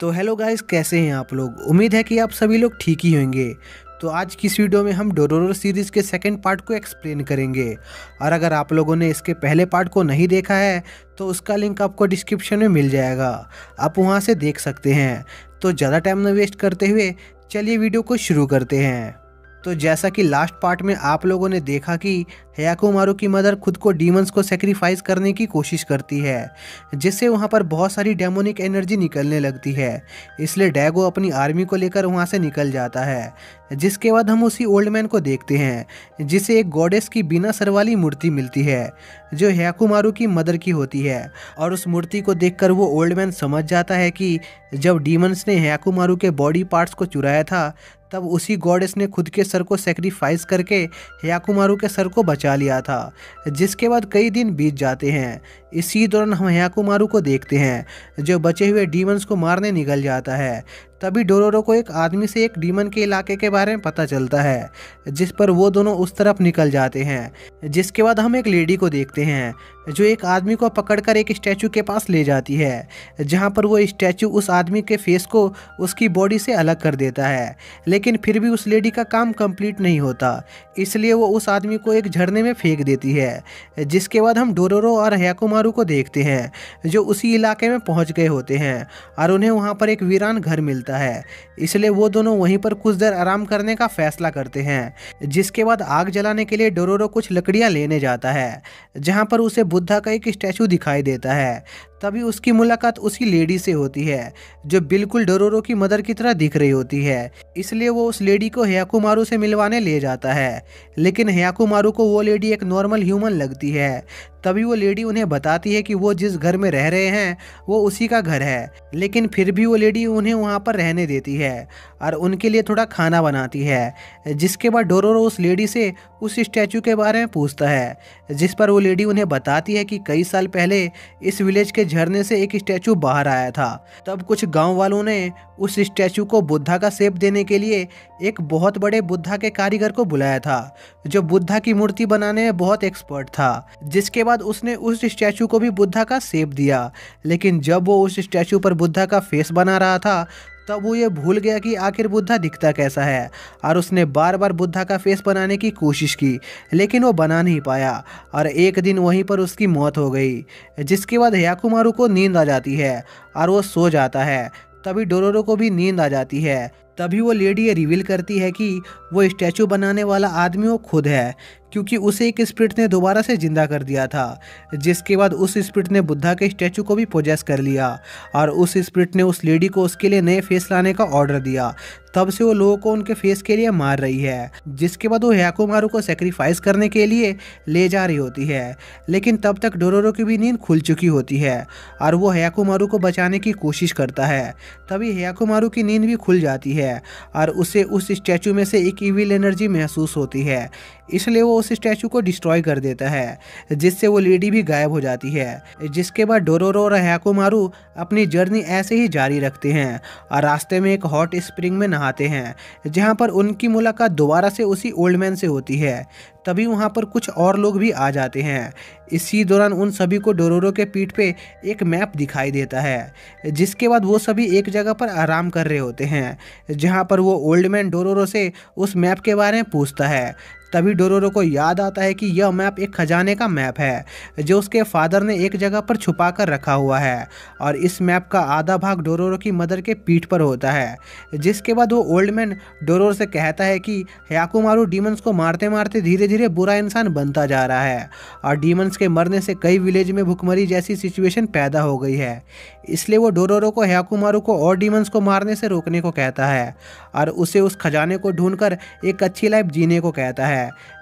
तो hello guys, कैसे हैं आप लोग। उम्मीद है कि आप सभी लोग ठीक ही होंगे। तो आज की इस वीडियो में हम डोरोरो सीरीज़ के सेकंड पार्ट को एक्सप्लेन करेंगे। और अगर आप लोगों ने इसके पहले पार्ट को नहीं देखा है तो उसका लिंक आपको डिस्क्रिप्शन में मिल जाएगा, आप वहां से देख सकते हैं। तो ज़्यादा टाइम न वेस्ट करते हुए चलिए वीडियो को शुरू करते हैं। तो जैसा कि लास्ट पार्ट में आप लोगों ने देखा कि हयाकुमारू की मदर खुद को डीमंस को सेक्रीफाइस करने की कोशिश करती है, जिससे वहाँ पर बहुत सारी डेमोनिक एनर्जी निकलने लगती है। इसलिए डैगो अपनी आर्मी को लेकर वहाँ से निकल जाता है। जिसके बाद हम उसी ओल्ड मैन को देखते हैं जिसे एक गॉडेस की बिना सर वाली मूर्ति मिलती है जो हयाकुमारू की मदर की होती है। और उस मूर्ति को देखकर वो ओल्ड मैन समझ जाता है कि जब डीमंस ने हयाकुमारू के बॉडी पार्ट्स को चुराया था तब उसी गॉडेस ने खुद के सर को सेक्रीफाइस करके हयाकुमारू के सर को बचा लिया था। जिसके बाद कई दिन बीत जाते हैं। इसी दौरान हम हयाकुमारू को देखते हैं जो बचे हुए डीमंस को मारने निकल जाता है। तभी डोरोरो को एक आदमी से एक डीमन के इलाके के बारे में पता चलता है, जिस पर वो दोनों उस तरफ निकल जाते हैं। जिसके बाद हम एक लेडी को देखते हैं जो एक आदमी को पकड़कर एक स्टैचू के पास ले जाती है, जहां पर वो स्टैचू उस आदमी के फेस को उसकी बॉडी से अलग कर देता है। लेकिन फिर भी उस लेडी का काम कंप्लीट नहीं होता, इसलिए वो उस आदमी को एक झरने में फेंक देती है। जिसके बाद हम डोरोरो और हयाकुमारू को देखते हैं जो उसी इलाके में पहुंच गए होते हैं और उन्हें वहां पर एक वीरान घर मिलता है। इसलिए वो दोनों वहीं पर कुछ देर आराम करने का फैसला करते हैं। जिसके बाद आग जलाने के लिए डोरोरो कुछ लकड़ियां लेने जाता है, जहां पर उसे बुद्धा का एक स्टैचू दिखाई देता है। तभी उसकी मुलाकात उसी लेडी से होती है जो बिल्कुल डोरोरो की मदर की तरह दिख रही होती है। इसलिए वो उस लेडी को हयाकुमारू से मिलवाने ले जाता है, लेकिन हयाकुमारू को वो लेडी एक नॉर्मल ह्यूमन लगती है। तभी वो लेडी उन्हें बताती है कि वो जिस घर में रह रहे हैं वो उसी का घर है, लेकिन फिर भी वो लेडी उन्हें वहाँ पर रहने देती है और उनके लिए थोड़ा खाना बनाती है। जिसके बाद डोरोरो उस लेडी से उस स्टैचू के बारे में पूछता है, जिस पर वो लेडी उन्हें बताती है कि कई साल पहले इस विलेज के झरने से एक स्टैचू बाहर आया था। तब कुछ गांव वालों ने उस स्टैचू को बुद्धा का शेप देने के लिए एक बहुत बड़े बुद्धा के कारीगर को बुलाया था जो बुद्धा की मूर्ति बनाने में बहुत एक्सपर्ट था। जिसके बाद उसने उस स्टैचू को भी बुद्धा का शेप दिया, लेकिन जब वो उस स्टैचू पर बुद्धा का फेस बना रहा था तब वो ये भूल गया कि आखिर बुद्धा दिखता कैसा है, और उसने बार बार बुद्धा का फेस बनाने की कोशिश की, लेकिन वो बना नहीं पाया और एक दिन वहीं पर उसकी मौत हो गई। जिसके बाद हयाकुमारू को नींद आ जाती है और वो सो जाता है। तभी डोरोरो को भी नींद आ जाती है। तभी वो लेडी ये रिवील करती है कि वो स्टैचू बनाने वाला आदमी वो खुद है, क्योंकि उसे एक स्पिरिट ने दोबारा से जिंदा कर दिया था। जिसके बाद उस स्पिरिट ने बुद्धा के स्टैचू को भी पोजेस कर लिया और उस स्पिरिट ने उस लेडी को उसके लिए नए फेस लाने का ऑर्डर दिया। तब से वो लोगों को उनके फेस के लिए मार रही है। जिसके बाद वो हयाकुमारू को सेक्रीफाइस करने के लिए ले जा रही होती है, लेकिन तब तक डोरोरो की भी नींद खुल चुकी होती है और वो हयाकुमारू को बचाने की कोशिश करता है। तभी हयाकुमारू की नींद भी खुल जाती है और उसे उस स्टैचू में से एक इविल एनर्जी महसूस होती है, इसलिए वो उस स्टैचू को डिस्ट्रॉय कर देता है, जिससे वो लेडी भी गायब हो जाती है। जिसके बाद डोरोरो और हयाकुमारू अपनी जर्नी ऐसे ही जारी रखते हैं और रास्ते में एक हॉट स्प्रिंग में नहाते हैं, जहां पर उनकी मुलाकात दोबारा से उसी ओल्ड मैन से होती है। तभी वहां पर कुछ और लोग भी आ जाते हैं। इसी दौरान उन सभी को डोरोरो के पीठ पे एक मैप दिखाई देता है। जिसके बाद वो सभी एक जगह पर आराम कर रहे होते हैं, जहां पर वो ओल्ड मैन डोरोरो से उस मैप के बारे में पूछता है। तभी डोरोरो को याद आता है कि यह मैप एक खजाने का मैप है जो उसके फादर ने एक जगह पर छुपा कर रखा हुआ है, और इस मैप का आधा भाग डोरोरो की मदर के पीठ पर होता है। जिसके बाद वो ओल्ड मैन डोरोरो से कहता है कि हयाकुमारू डीमंस को मारते मारते धीरे धीरे बुरा इंसान बनता जा रहा है और डीमंस के मरने से कई विलेज में भुखमरी जैसी सिचुएशन पैदा हो गई है। इसलिए वो डोरोरो को हयाकुमारू को और डीमंस को मारने से रोकने को कहता है और उसे उस खजाने को ढूंढकर एक अच्छी लाइफ जीने को कहता है।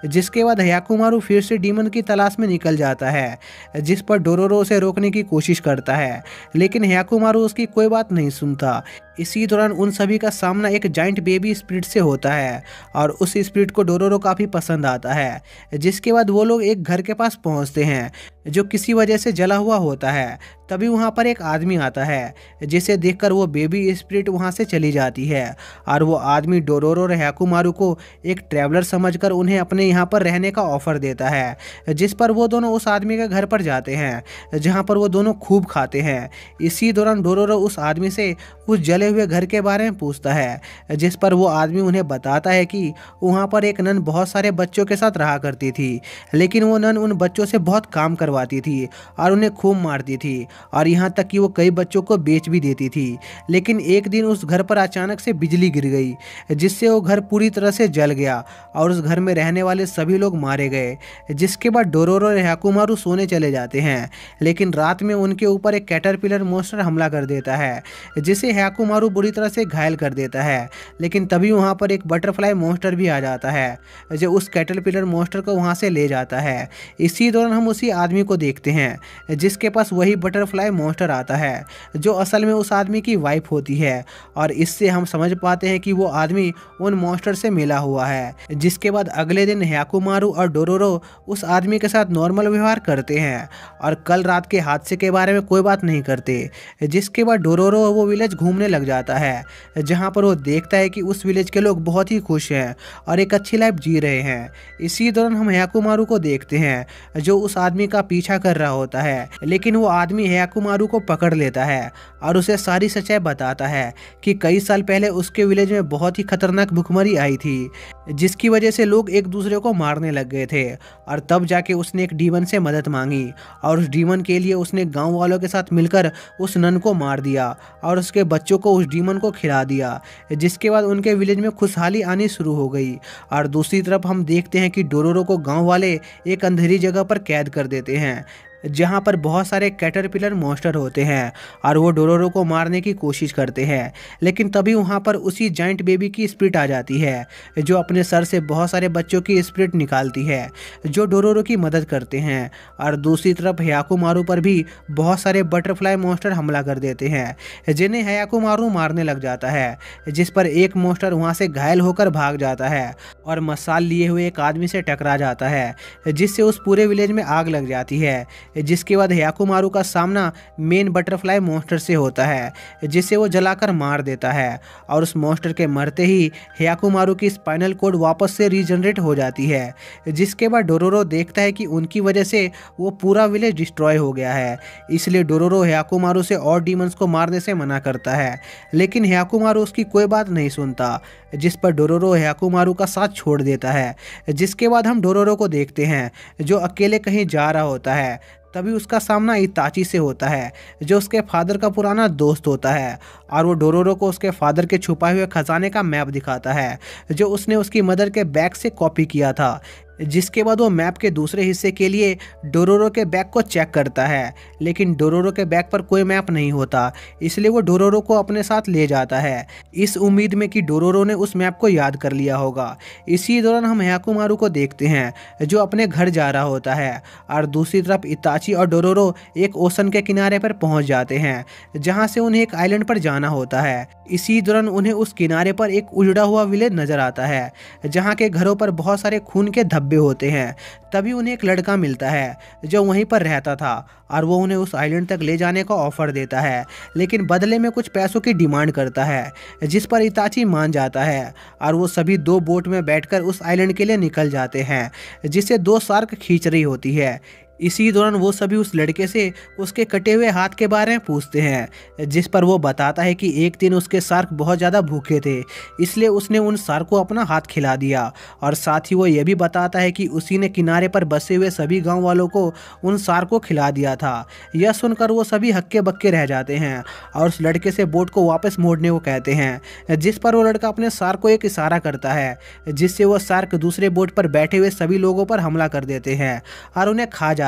जिसके बाद हयाकुमारू फिर से डीमन की तलाश में निकल जाता है, जिस पर डोरोरो उसे रोकने की कोशिश करता है, लेकिन हयाकुमारू उसकी कोई बात नहीं सुनता। इसी दौरान उन सभी का सामना एक जाइंट बेबी स्पिरिट से होता है और उस स्पिरिट को डोरोरो काफ़ी पसंद आता है। जिसके बाद वो लोग एक घर के पास पहुंचते हैं जो किसी वजह से जला हुआ होता है। तभी वहां पर एक आदमी आता है जिसे देखकर वो बेबी स्पिरिट वहां से चली जाती है और वो आदमी डोरोरो और हयाकुमारू को एक ट्रैवलर समझकर उन्हें अपने यहाँ पर रहने का ऑफर देता है। जिस पर वो दोनों उस आदमी के घर पर जाते हैं जहाँ पर वो दोनों खूब खाते हैं। इसी दौरान डोरोरो उस आदमी से उस जले हुए घर के बारे में पूछता है, जिस पर वो आदमी उन्हें बताता है कि वहाँ पर एक नन बहुत सारे बच्चों के साथ रहा करती थी, लेकिन वो नन उन बच्चों से बहुत काम करवाती थी और उन्हें खूब मारती थी और यहाँ तक कि वो कई बच्चों को बेच भी देती थी। लेकिन एक दिन उस घर पर अचानक से बिजली गिर गई जिससे वो घर पूरी तरह से जल गया और उस घर में रहने वाले सभी लोग मारे गए। जिसके बाद डोरोरो और हयाकुमारू सोने चले जाते हैं, लेकिन रात में उनके ऊपर एक कैटरपिलर मॉन्स्टर हमला कर देता है जिसे हयाकुमारू बुरी तरह से घायल कर देता है। लेकिन तभी वहाँ पर एक बटरफ्लाई मॉन्स्टर भी आ जाता है जो उस कैटरपिलर मॉन्स्टर को वहाँ से ले जाता है। इसी दौरान हम उसी आदमी को देखते हैं जिसके पास वही बटरफ्लाई मॉन्स्टर आता है जो असल में उस आदमी की वाइफ होती है और इससे हम समझ पाते हैं कि वो आदमी उन मॉन्स्टर से मिला हुआ है। जिसके बाद अगले दिन हयाकुमारू और डोरोरो उस आदमी के साथ नॉर्मल व्यवहार करते हैं और कल रात के हादसे के बारे में कोई बात नहीं करते। जिसके बाद डोरोरो वो विलेज घूमने लग जाता है जहाँ पर वो देखता है कि उस विलेज के लोग बहुत ही खुश हैं और एक अच्छी लाइफ जी रहे हैं। इसी दौरान हम हयाकुमारू को देखते हैं जो उस आदमी का पीछा कर रहा होता है, लेकिन वो आदमी हयाकुमारू को पकड़ लेता है और उसे सारी सच्चाई बताता है कि कई साल पहले उसके विलेज में बहुत ही खतरनाक भुखमरी आई थी जिसकी वजह से लोग एक दूसरे को मारने लग गए थे। और तब जाके उसने एक डीमन से मदद मांगी और उस डीमन के लिए उसने गांव वालों के साथ मिलकर उस नन को मार दिया और उसके बच्चों को उस डीमन को खिला दिया। जिसके बाद उनके विलेज में खुशहाली आनी शुरू हो गई। और दूसरी तरफ हम देखते हैं कि डोरोरो को गांव वाले एक अंधेरी जगह पर कैद कर देते हैं जहाँ पर बहुत सारे कैटरपिलर मॉन्स्टर होते हैं और वो डोरोरो को मारने की कोशिश करते हैं। लेकिन तभी वहाँ पर उसी जाइंट बेबी की स्पिरिट आ जाती है जो अपने सर से बहुत सारे बच्चों की स्पिरिट निकालती है जो डोरोरो की मदद करते हैं। और दूसरी तरफ हयाकुमारू पर भी बहुत सारे बटरफ्लाई मॉन्स्टर हमला कर देते हैं जिन्हें हयाकुमारू मारने लग जाता है। जिस पर एक मॉन्स्टर वहाँ से घायल होकर भाग जाता है और मसाल लिए हुए एक आदमी से टकरा जाता है जिससे उस पूरे विलेज में आग लग जाती है। जिसके बाद हयाकुमारू का सामना मेन बटरफ्लाई मॉन्स्टर से होता है जिसे वो जलाकर मार देता है और उस मॉन्स्टर के मरते ही हयाकुमारू की स्पाइनल कोड वापस से रीजनरेट हो जाती है। जिसके बाद डोरोरो देखता है कि उनकी वजह से वो पूरा विलेज डिस्ट्रॉय हो गया है, इसलिए डोरोरो हयाकुमारू से और डीमंस को मारने से मना करता है। लेकिन हयाकुमारू उसकी कोई बात नहीं सुनता, जिस पर डोरोरो हयाकुमारू का साथ छोड़ देता है। जिसके बाद हम डोरोरो को देखते हैं जो अकेले कहीं जा रहा होता है। तभी उसका सामना इताची से होता है जो उसके फादर का पुराना दोस्त होता है और वो डोरोरो को उसके फादर के छुपाए हुए खजाने का मैप दिखाता है जो उसने उसकी मदर के बैग से कॉपी किया था। जिसके बाद वो मैप के दूसरे हिस्से के लिए डोरोरो के बैग को चेक करता है, लेकिन डोरोरो के बैग पर कोई मैप नहीं होता, इसलिए वो डोरोरो को अपने साथ ले जाता है इस उम्मीद में कि डोरोरो ने उस मैप को याद कर लिया होगा। इसी दौरान हम हयाकुमारू को देखते हैं जो अपने घर जा रहा होता है और दूसरी तरफ इताची और डोरोरो एक ओशन के किनारे पर पहुंच जाते हैं जहां से उन्हें एक आइलैंड पर जाना होता है। इसी दौरान उन्हें उस किनारे पर एक उजड़ा हुआ विलेज नजर आता है जहां के घरों पर बहुत सारे खून के धब्बे होते हैं। तभी उन्हें एक लड़का मिलता है जो वहीं पर रहता था और वो उन्हें उस आइलैंड तक ले जाने का ऑफर देता है, लेकिन बदले में कुछ पैसों की डिमांड करता है। जिस पर इताची मान जाता है और वो सभी दो बोट में बैठकर उस आइलैंड के लिए निकल जाते हैं जिसे दो शार्क खींच रही होती है। इसी दौरान वो सभी उस लड़के से उसके कटे हुए हाथ के बारे में पूछते हैं, जिस पर वो बताता है कि एक दिन उसके शार्क बहुत ज़्यादा भूखे थे, इसलिए उसने उन शार्क को अपना हाथ खिला दिया। और साथ ही वो ये भी बताता है कि उसी ने किनारे पर बसे हुए सभी गांव वालों को उन शार्क को खिला दिया था। यह सुनकर वो सभी हक्के बक्के रह जाते हैं और उस लड़के से बोट को वापस मोड़ने को कहते हैं। जिस पर वो लड़का अपने शार्क को एक इशारा करता है जिससे वो शार्क दूसरे बोट पर बैठे हुए सभी लोगों पर हमला कर देते हैं और उन्हें खा जाते हैं।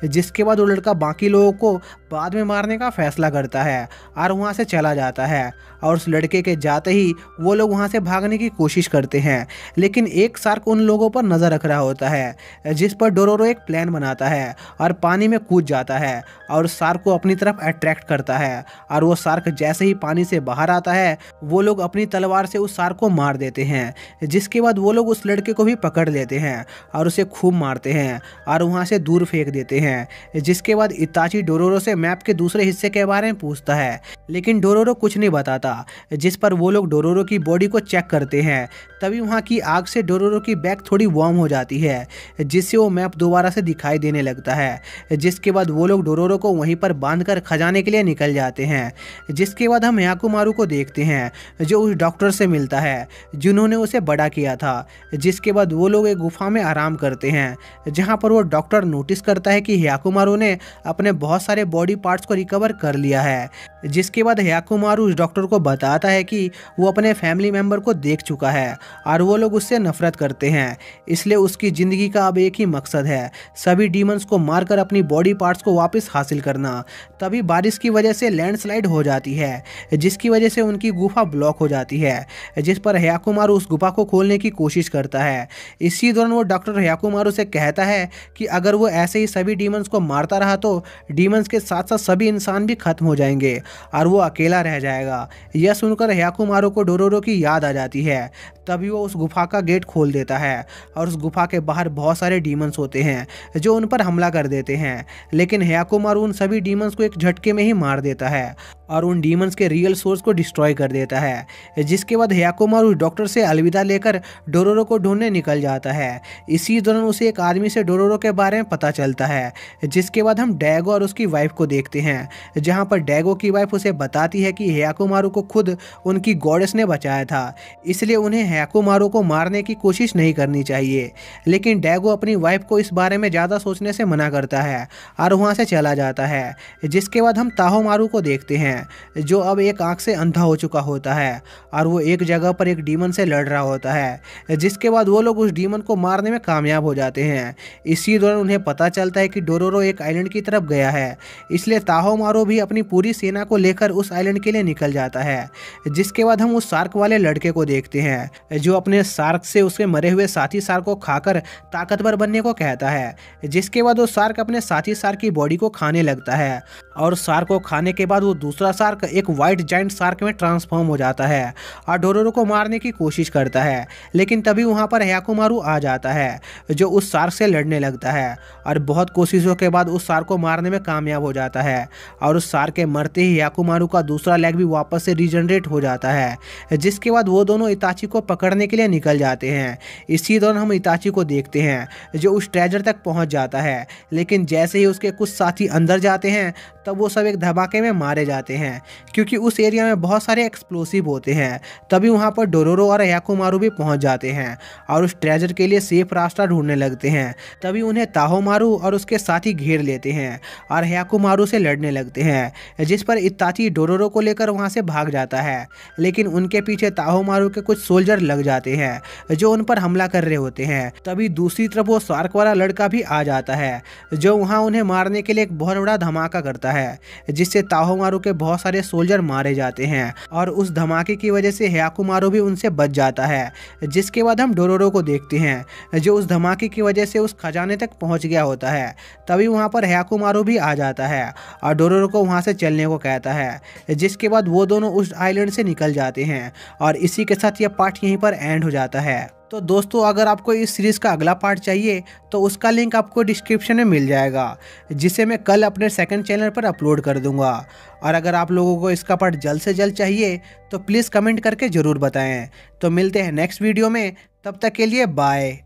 जिसके बाद वो लड़का बाकी लोगों को बाद में मारने का फैसला करता है और वहाँ से चला जाता है। और उस लड़के के जाते ही वो लोग वहाँ से भागने की कोशिश करते हैं, लेकिन एक शार्क उन लोगों पर नज़र रख रहा होता है, जिस पर डोरोरो एक प्लान बनाता है और पानी में कूद जाता है और शार्क को अपनी तरफ अट्रैक्ट करता है। और वो शार्क जैसे ही पानी से बाहर आता है, वो लोग अपनी तलवार से उस शार्क को मार देते हैं, जिसके बाद वो लोग उस लड़के को भी पकड़ लेते हैं और उसे खूब मारते हैं और वहाँ से दूर फेंक देते हैं। जिसके बाद इताची डोरोरो से मैप के दूसरे हिस्से के बारे में पूछता है, लेकिन डोरोरो कुछ नहीं बताता, जिस पर वो लोग डोरोरो की बॉडी को चेक करते हैं। तभी वहाँ की आग से डोरोरो की बैक थोड़ी वार्म हो जाती है, जिससे वो मैप दोबारा से दिखाई देने लगता है। जिसके बाद वो लोग डोरोरो को वहीं पर बांधकर खजाने के लिए निकल जाते हैं। जिसके बाद हम याकुमारू को देखते हैं, जो उस डॉक्टर से मिलता है जिन्होंने उसे बड़ा किया था। जिसके बाद वो लोग एक गुफा में आराम करते हैं, जहाँ पर वो डॉक्टर नोटिस करता है कि याकुमारू ने अपने बहुत सारे बॉडी पार्ट्स को रिकवर कर लिया है। जिसके बाद याकुमारू उस डॉक्टर को बताता है कि वो अपने फैमिली मेंबर को देख चुका है और वो लोग उससे नफरत करते हैं, इसलिए उसकी ज़िंदगी का अब एक ही मकसद है, सभी डीमंस को मारकर अपनी बॉडी पार्ट्स को वापस हासिल करना। तभी बारिश की वजह से लैंडस्लाइड हो जाती है, जिसकी वजह से उनकी गुफा ब्लॉक हो जाती है, जिस पर याकुमारू उस गुफा को खोलने की कोशिश करता है। इसी दौरान वो डॉक्टर याकुमारू से कहता है कि अगर वो ऐसे ही सभी डीमंस को मारता रहा तो डीमंस के साथ साथ सभी इंसान भी खत्म हो जाएंगे और वो अकेला रह जाएगा। यह सुनकर याकुमारू को डोरोरो की याद आ जाती है। तभी वो उस गुफा का गेट खोल देता है और उस गुफा के बाहर बहुत सारे डीमंस होते हैं जो उन पर हमला कर देते हैं, लेकिन याकुमारू उन सभी डीमंस को एक झटके में ही मार देता है और उन डीमंस के रियल सोर्स को डिस्ट्रॉय कर देता है। जिसके बाद याकुमारू डॉक्टर से अलविदा लेकर डोरोरो को ढूंढने निकल जाता है। इसी दौरान उसे एक आदमी से डोरोरो के बारे में पता चलता है। जिसके बाद हम डैगो और उसकी वाइफ को देखते हैं, जहाँ पर डैगो की वाइफ उसे बताती है कि याकुमारू को खुद उनकी गॉडेस ने बचाया था, इसलिए उन्हें याकुमारू को मारने की कोशिश नहीं करनी चाहिए। लेकिन डैगो अपनी वाइफ को इस बारे में ज़्यादा सोचने से मना करता है और वहाँ से चला जाता है। जिसके बाद हम ताहोमारू को देखते हैं, जो अब एक आंख से अंधा हो चुका होता है और वो एक जगह पर एक डीमन से लड़ रहा होता है। जिसके बाद वो लोग उस डीमन को मारने में कामयाब हो जाते हैं। इसी दौरान उन्हें पता चलता है कि डोरोरो एक आइलैंड की तरफ गया है, इसलिए ताहोमारू भी अपनी पूरी सेना को लेकर उस आइलैंड के लिए निकल जाता है। जिसके बाद हम उस शार्क वाले लड़के को देखते हैं, जो अपने शार्क से उसके मरे हुए साथी शार्क को खाकर ताकतवर बनने को कहता है। जिसके बाद वो शार्क अपने साथी शार्क की बॉडी को खाने लगता है और शार्क को खाने के बाद वो दूसरा शार्क एक व्हाइट जायंट शार्क में ट्रांसफॉर्म हो जाता है और डोरोरो को मारने की कोशिश करता है। लेकिन तभी वहां पर याकुमारू आ जाता है, जो उस शार्क से लड़ने लगता है और बहुत कोशिशों के बाद उस शार्क को मारने में कामयाब हो जाता है और उस शार्क के मरते ही याकुमारू का दूसरा लेग भी वापस से रीजनरेट हो जाता है। जिसके बाद वो दोनों इताची को पकड़ने के लिए निकल जाते हैं। इसी दौरान हम इताची को देखते हैं, जो उस ट्रेजर तक पहुंच जाता है, लेकिन जैसे ही उसके कुछ साथी अंदर जाते हैं तब वो सब एक धमाके में मारे जाते हैं, क्योंकि उस एरिया में बहुत सारे एक्सप्लोसिव होते हैं। तभी वहाँ पर डोरोरो और याकुमारू भी पहुँच जाते हैं और उस ट्रेजर के लिए सेफ रास्ता ढूंढने लगते हैं। तभी उन्हें ताहोमारू और उसके साथी घेर लेते हैं और याकुमारू से लड़ने लगते हैं, जिस पर इताची डोरोरो को लेकर वहाँ से भाग जाता है। लेकिन उनके पीछे ताहोमारू के कुछ सोल्जर लग जाते हैं, जो उन पर हमला कर रहे होते हैं। तभी दूसरी तरफ वो शार्क वाला लड़का भी आ जाता है, जो वहाँ उन्हें मारने के लिए एक बहुत बड़ा धमाका करता है, जिससे ताहोमारू के बहुत सारे सोल्जर मारे जाते हैं और उस धमाके की वजह से याकुमारू भी उनसे बच जाता है। जिसके बाद हम डोरोरो को देखते हैं, जो उस धमाके की वजह से उस खजाने तक पहुंच गया होता है। तभी वहां पर याकुमारू भी आ जाता है और डोरोरो को वहां से चलने को कहता है। जिसके बाद वो दोनों उस आइलैंड से निकल जाते हैं और इसी के साथ यह पार्ट यहीं पर एंड हो जाता है। तो दोस्तों, अगर आपको इस सीरीज़ का अगला पार्ट चाहिए तो उसका लिंक आपको डिस्क्रिप्शन में मिल जाएगा, जिसे मैं कल अपने सेकंड चैनल पर अपलोड कर दूंगा। और अगर आप लोगों को इसका पार्ट जल्द से जल्द चाहिए तो प्लीज़ कमेंट करके ज़रूर बताएं। तो मिलते हैं नेक्स्ट वीडियो में, तब तक के लिए बाय।